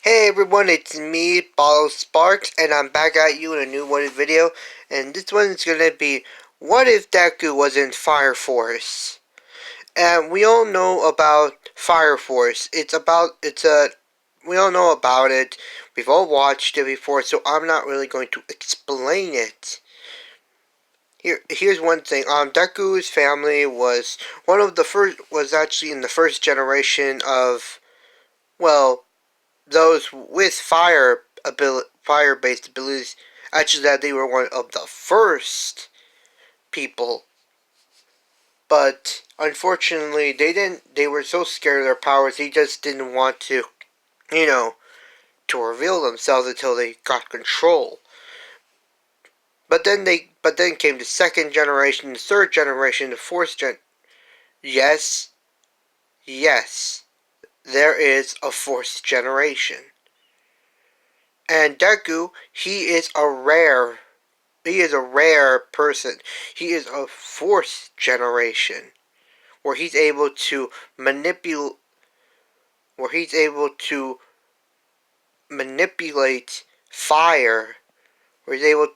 Hey everyone, it's me, Bottle Sparks, and I'm back at you in a new video. And this one's gonna be, what if Deku was in Fire Force? And we all know about Fire Force. We all know about it. We've all watched it before, so I'm not really going to explain it. Here's one thing. Deku's family was actually in the first generation of, well, those with fire-based abilities. Actually, that they were one of the first people, but unfortunately, they didn't. They were so scared of their powers, they just didn't want to, you know, to reveal themselves until they got control. But then came the second generation, the third generation, the fourth gen. Yes, yes, there is a fourth generation. And Deku, he is a rare person. He is a fourth generation where he's able to manipulate fire. Where he's able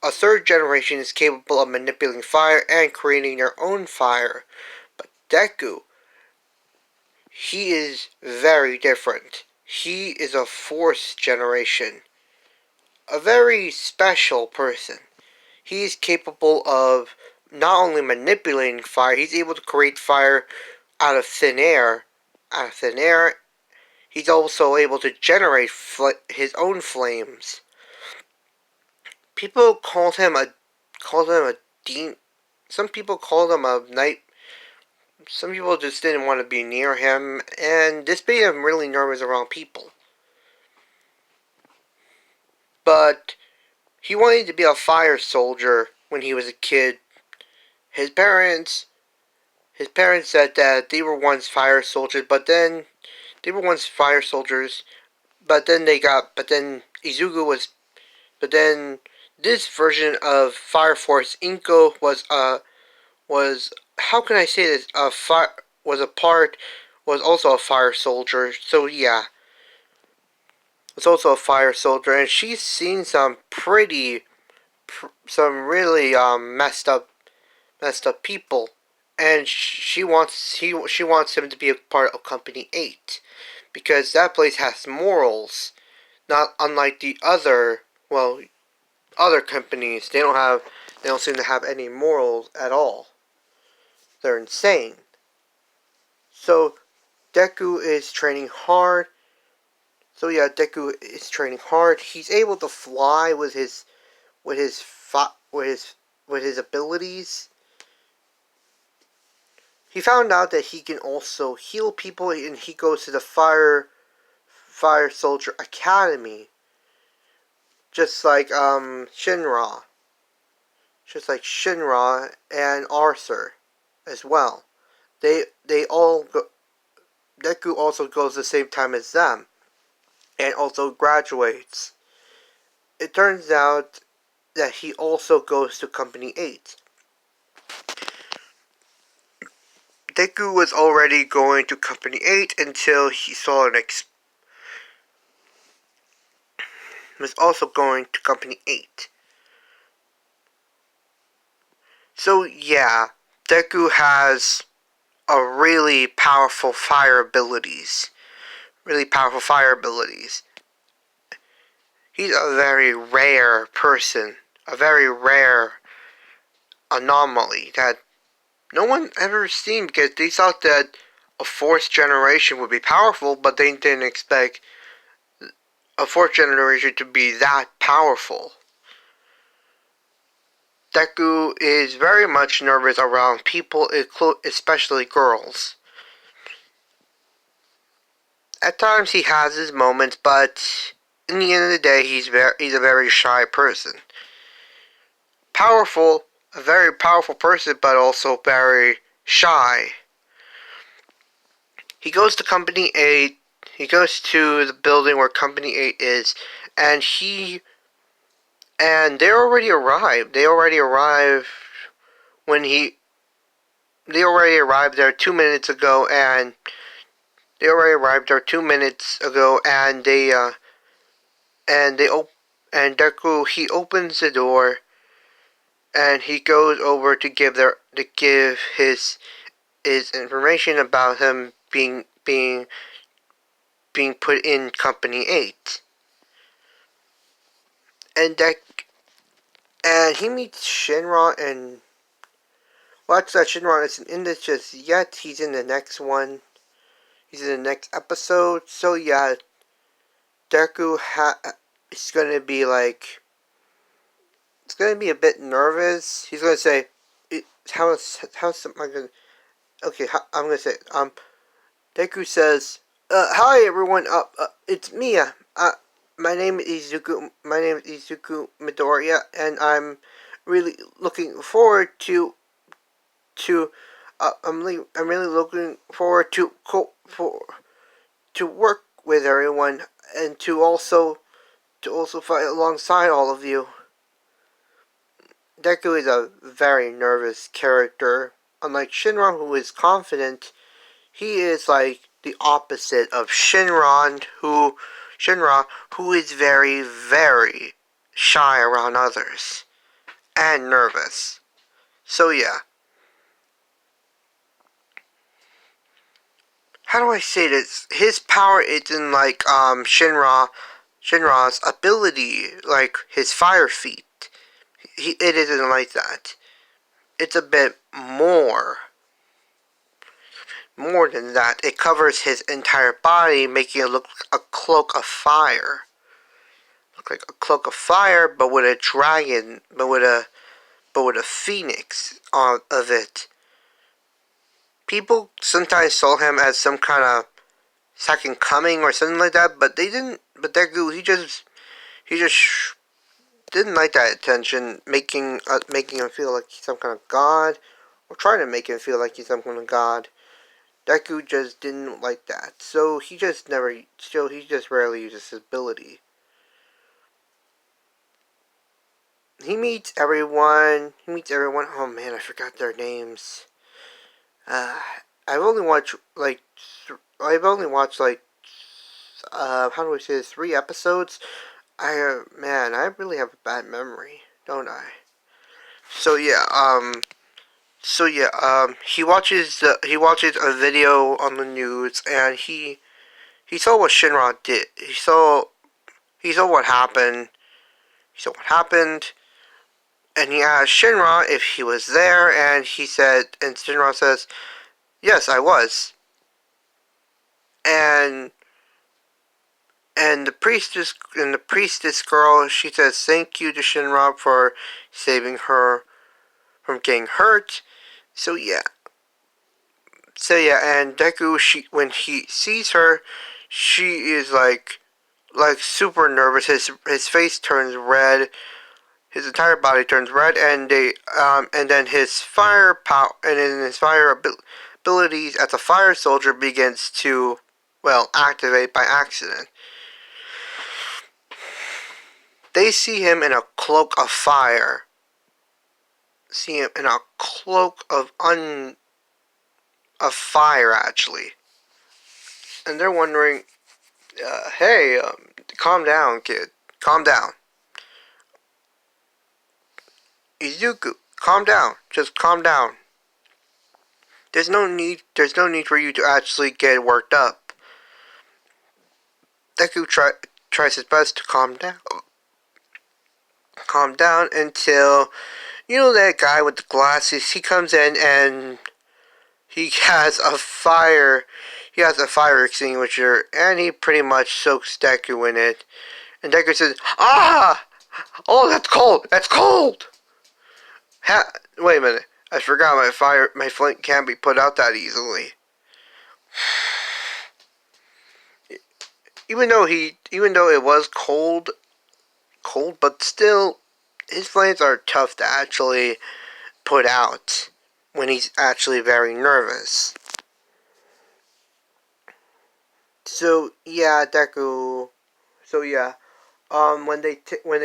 A third generation is capable of manipulating fire and creating their own fire. But Deku, he is very different. He is a fourth generation. A very special person. He's capable of not only manipulating fire, he's able to create fire out of thin air. Out of thin air, he's also able to generate his own flames. People called him a demon. Some people called him a knight. Some people just didn't want to be near him, and this made him really nervous around people. But he wanted to be a fire soldier when he was a kid. His parents His parents said that they were once fire soldiers, but then Izuku was, but then this version of Fire Force Inko was how can I say this? Was also a fire soldier. So yeah, was also a fire soldier, and she's seen some really messed up people, and she wants him to be a part of Company 8 because that place has morals, not unlike the other companies. They don't seem to have any morals at all. They're insane. So Deku is training hard. So yeah, Deku is training hard. He's able to fly with with his with his abilities. He found out that he can also heal people, and he goes to the Fire Soldier Academy, just like Shinra, and Arthur, as well. They all go. Deku also goes the same time as them, and also graduates. It turns out that he also goes to Company 8. Deku was already going to Company 8 until he saw was also going to Company 8. So yeah, Deku has a really powerful fire abilities. Really powerful fire abilities. He's a very rare person. A very rare anomaly that no one ever seen, because they thought that a fourth generation would be powerful, but they didn't expect a fourth generation to be that powerful. Deku is very much nervous around people, especially girls. At times he has his moments, but in the end of the day, he's a very shy person. Powerful, a very powerful person, but also very shy. He goes to Company 8. He goes to the building where Company 8 is, and they already arrived. When he they already arrived there 2 minutes ago, and They already arrived there 2 minutes ago, and and Deku, he opens the door, and he goes over to give his information about him being put in Company 8. And he meets Shinra, and well, actually, Shinra isn't in this just yet. He's in the next one. He's in the next episode. So yeah, Deku is gonna be like, it's gonna be a bit nervous. He's gonna say, how's am I gonna? Okay, I'm gonna say, Deku says, "Hi everyone. It's Mia. My name is Izuku. My name is Izuku Midoriya, and I'm really looking forward to. I'm really looking forward to work with everyone, and to also fight alongside all of you." Deku is a very nervous character. Unlike Shinron, who is confident, he is like the opposite of Shinra, who is very, very shy around others and nervous. So yeah. How do I say this? His power isn't like Shinra's ability, like his fire feat. It isn't like that. It's a bit more than that. It covers his entire body, making it look like a cloak of fire. Look like a cloak of fire, but with a dragon, but with a phoenix on of it. People sometimes saw him as some kind of second coming or something like that, but they didn't. But Deku, he just didn't like that attention, making him feel like he's some kind of god, or trying to make him feel like he's some kind of god. Deku just didn't like that, so he just rarely uses his ability. He meets everyone. Oh man, I forgot their names. Uh, I've only watched like how do I say this? 3 episodes. I really have a bad memory, don't I? So yeah, he watches a video on the news, and he saw what Shinra did. He saw what happened. He saw what happened, and he asked Shinra if he was there, and Shinra says, "Yes, I was." And the priestess girl, she says thank you to Shinra for saving her from getting hurt. So yeah. And Deku, when he sees her, she is like super nervous. His face turns red. His entire body turns red, and then his fire abilities as a fire soldier begins to, well, activate by accident. They see him in a cloak of fire. See him in a cloak of fire, actually. And they're wondering, hey, calm down, kid. Calm down. Izuku, calm down. Just calm down. There's no need for you to actually get worked up. Deku tries his best to calm down. Calm down until, that guy with the glasses, he comes in and he has a fire extinguisher, and he pretty much soaks Deku in it. And Deku says, "Ah! Oh, that's cold! That's cold!" Wait a minute. I forgot my flint can't be put out that easily. Even though it was cold, but still, his flames are tough to actually put out when he's actually very nervous. So yeah, Deku. So yeah, when they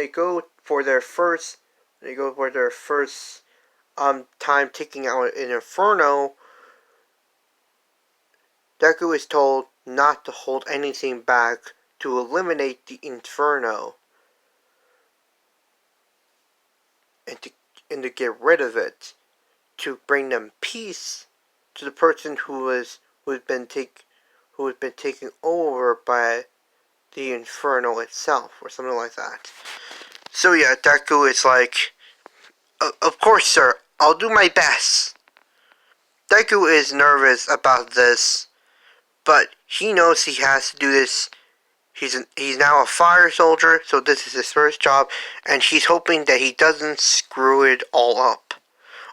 go for their first time taking out an Inferno, Deku is told not to hold anything back, to eliminate the inferno, and to get rid of it, to bring them peace to the person who has been taken over by the infernal itself, or something like that. So yeah, Deku is like, of course, sir, I'll do my best. Deku is nervous about this, but he knows he has to do this. He's now a fire soldier, so this is his first job, and he's hoping that he doesn't screw it all up,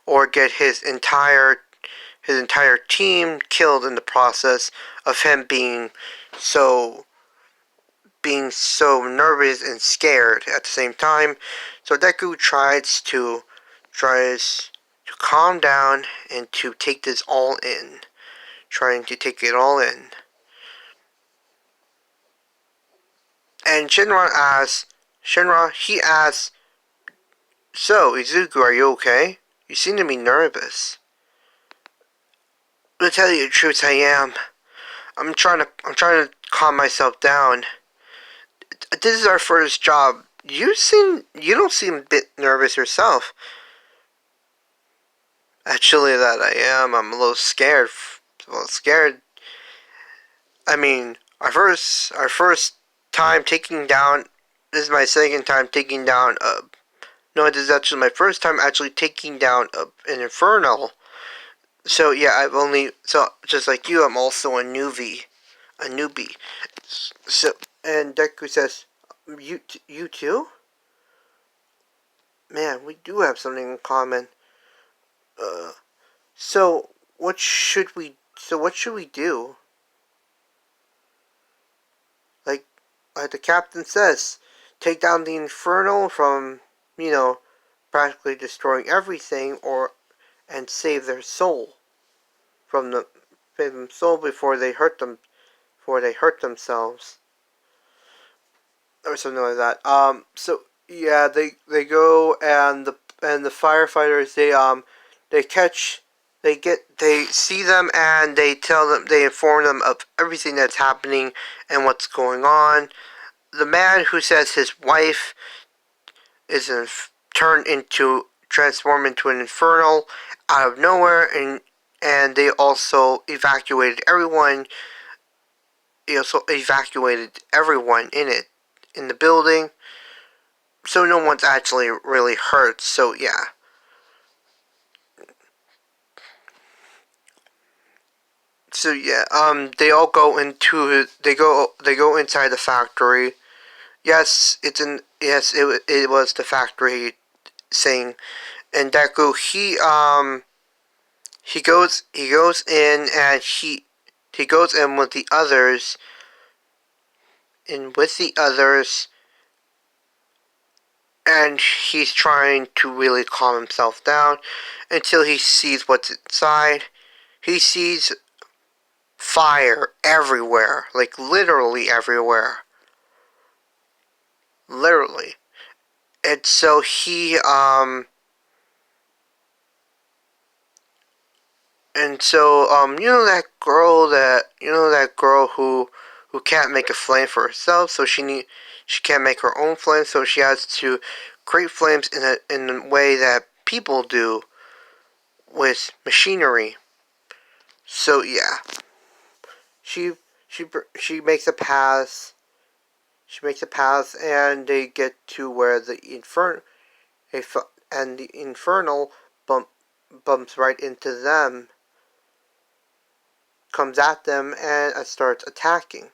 or get his entire team killed in the process of him so being so nervous and scared at the same time. So Deku tries to calm down and to take this all in, trying to take it all in. And he asks, "So, Izuku, are you okay? You seem to be nervous." To tell you the truth, I am. I'm trying to calm myself down. This is our first job. You don't seem a bit nervous yourself. Actually, that I am. I'm a little scared. I mean, our first time taking down. This is my second time taking down a. No, this is actually my first time actually taking down an infernal. So yeah, just like you, I'm also a newbie. A newbie. So and Deku says, you too? Man, we do have something in common. Uh, so what should we? So what should we do? Like, the captain says, take down the infernal from, practically destroying everything, and save their soul from the save them soul before they hurt themselves, or something like that. So yeah, they go, and the firefighters, they see them, and they inform them of everything that's happening and what's going on. The man who says his wife is transformed into an infernal out of nowhere, and they also evacuated everyone. He also evacuated everyone in the building, so no one's actually really hurt. So yeah. So yeah, they go inside the factory. It was the factory saying, and Deku, he goes in, and he goes in with the others, and he's trying to really calm himself down until he sees what's inside. He sees fire everywhere, like literally everywhere. Literally. And so you know that girl who can't make a flame for herself, so she can't make her own flame, so she has to create flames in a way that people do with machinery. So yeah, she she she makes a pass. She makes a pass, and they get to where and the infernal bumps right into them, comes at them, and starts attacking.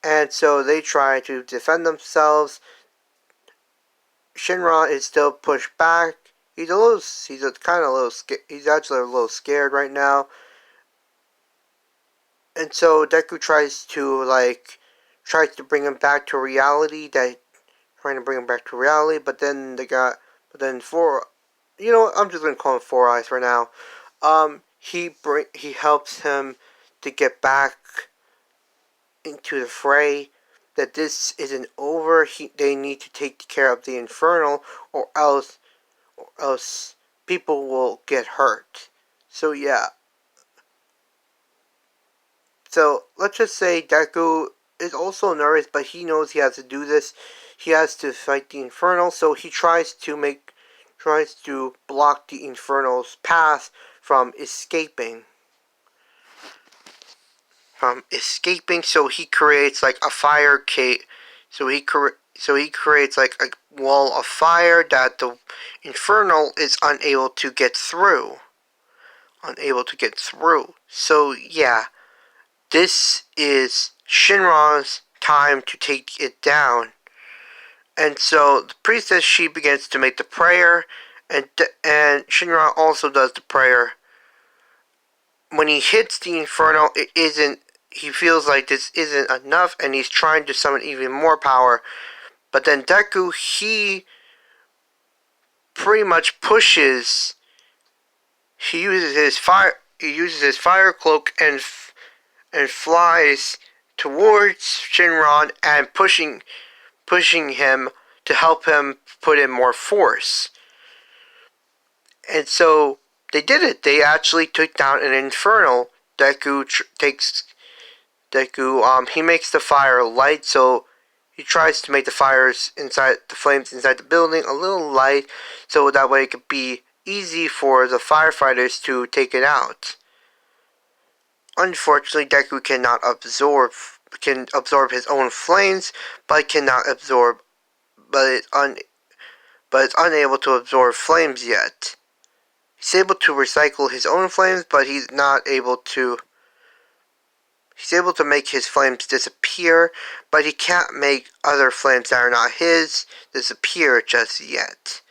And so they try to defend themselves. Shinra is still pushed back. He's kind of a little scared. He's actually a little scared right now. And so Deku tries to bring him back to reality. But then I'm just gonna call him Four Eyes for now. He helps him to get back into the fray. That this isn't over. They need to take care of the infernal, or else people will get hurt. So yeah. So let's just say Deku is also nervous, but he knows he has to do this. He has to fight the infernal, so he tries to block the infernal's path from escaping. So he creates like a fire cave. So he creates like a wall of fire that the infernal is unable to get through. So yeah, this is Shinra's time to take it down. And so the priestess, she begins to make the prayer, and Shinra also does the prayer. When he hits the infernal, he feels like this isn't enough, and he's trying to summon even more power. But then Deku, he pretty much pushes. He uses his fire cloak and flies towards Shinron and pushing him to help him put in more force. And so they did it. They actually took down an infernal. He makes the fire light, so he tries to make the flames inside the building a little light, so that way it could be easy for the firefighters to take it out. Unfortunately, Deku can absorb his own flames, but it's unable to absorb flames yet. He's able to recycle his own flames, but he's able to make his flames disappear, but he can't make other flames that are not his disappear just yet.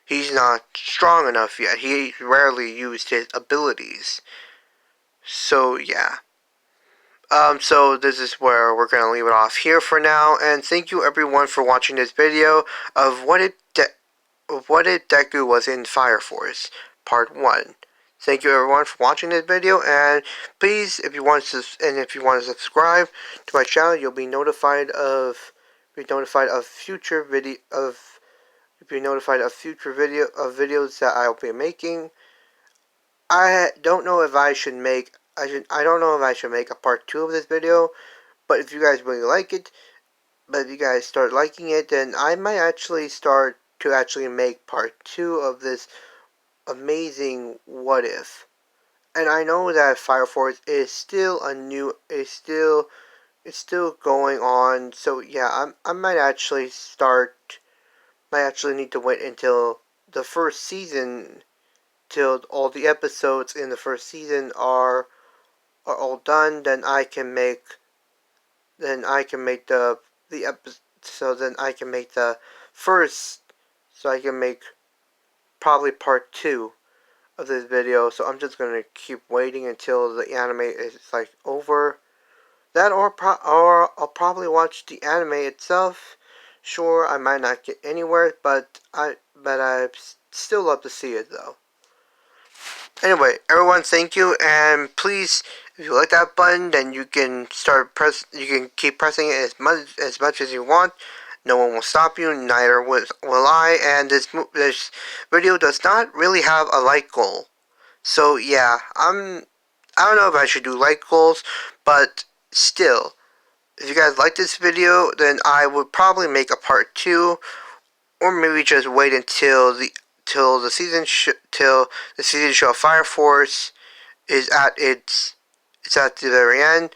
He's not strong enough yet. He rarely used his abilities. So yeah. So this is where we're going to leave it off here for now, and thank you everyone for watching this video of what if Deku was in Fire Force, Part 1. Thank you everyone for watching this video, and please, if you want to subscribe to my channel, you'll be notified of future videos that I'll be making. I don't know if I should make a part 2 of this video, but if you guys really like it, but if you guys start liking it, then I might actually start to make part 2 of this amazing what if. And I know that Fire Force is still it's still going on, so yeah, I might actually need to wait until the first season, till all the episodes in the first season are all done. Then I can make the episode. So then I can make the first. So I can make probably part 2 of this video. So I'm just gonna keep waiting until the anime is like over. That or I'll probably watch the anime itself. Sure, I might not get anywhere, but I still love to see it though. Anyway, everyone, thank you, and please, if you like that button, then you can keep pressing it as much as you want. No one will stop you, neither will I. And this video does not really have a like goal, so yeah, I don't know if I should do like goals, but still, if you guys like this video, then I would probably make a part 2, or maybe just wait until the season show Fire Force is at the very end,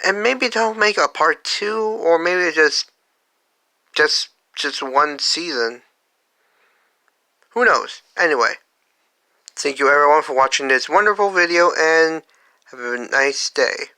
and maybe they'll make a part 2, or maybe just one season. Who knows? Anyway, thank you everyone for watching this wonderful video, and have a nice day.